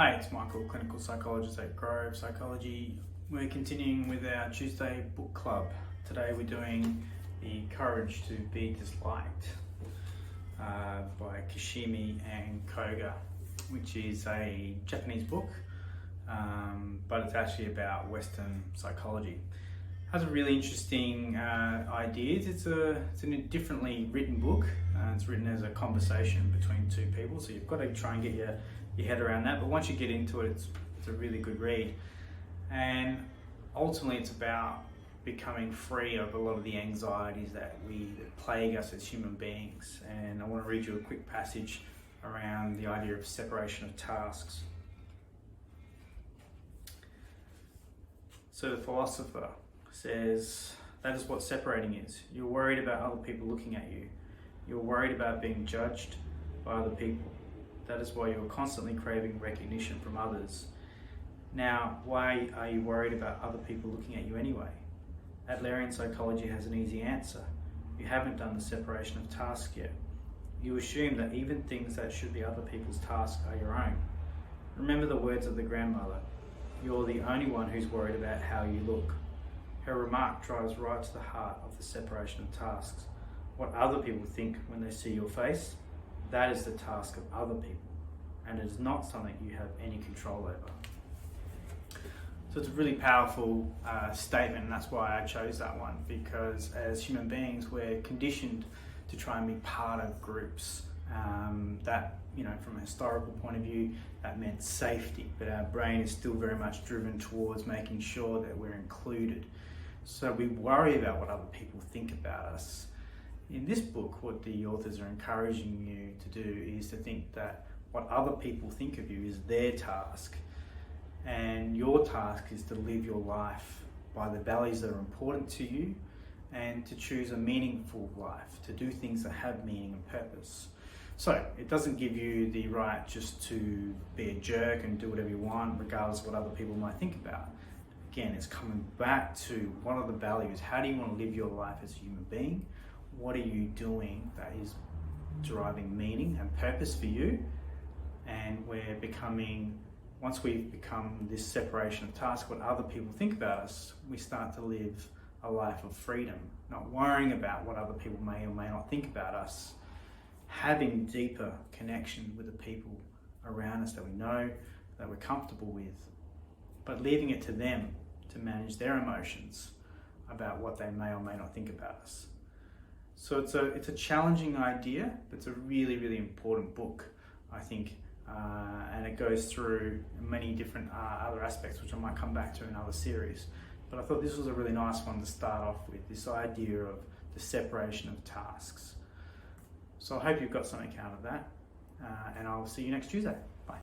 Hi, it's Michael, clinical psychologist at Grove Psychology. We're continuing with our Tuesday book club. Today we're doing The Courage to Be Disliked by Kishimi and Koga, which is a Japanese book, but it's actually about Western psychology. It has a really interesting ideas. It's a differently written book. It's written as a conversation between two people, so you've got to try and get your head around that. But once you get into it, it's a really good read. And ultimately, it's about becoming free of a lot of the anxieties that plague us as human beings. And I want to read you a quick passage around the idea of separation of tasks. So the philosopher says, that is what separating is. You're worried about other people looking at you. You're worried about being judged by other people. That is why you're constantly craving recognition from others. Now, why are you worried about other people looking at you anyway? Adlerian psychology has an easy answer. You haven't done the separation of tasks yet. You assume that even things that should be other people's tasks are your own. Remember the words of the grandmother. You're the only one who's worried about how you look. Her remark drives right to the heart of the separation of tasks. What other people think when they see your face, that is the task of other people, and it is not something you have any control over. So it's a really powerful statement, and that's why I chose that one, because as human beings, we're conditioned to try and be part of groups. That, from a historical point of view, that meant safety, but our brain is still very much driven towards making sure that we're included. So we worry about what other people think about us. In this book, what the authors are encouraging you to do is to think that what other people think of you is their task, and your task is to live your life by the values that are important to you and to choose a meaningful life, to do things that have meaning and purpose. So it doesn't give you the right just to be a jerk and do whatever you want regardless of what other people might think about. Again, it's coming back to what are the values? How do you want to live your life as a human being? What are you doing that is deriving meaning and purpose for you? And once we've become this separation of task, what other people think about us, we start to live a life of freedom, not worrying about what other people may or may not think about us, having deeper connection with the people around us that we know, that we're comfortable with, but leaving it to them to manage their emotions about what they may or may not think about us. So it's a challenging idea, but it's a really, really important book, I think, and it goes through many different other aspects, which I might come back to in other series. But I thought this was a really nice one to start off with, this idea of the separation of tasks. So I hope you've got something out of that, and I'll see you next Tuesday.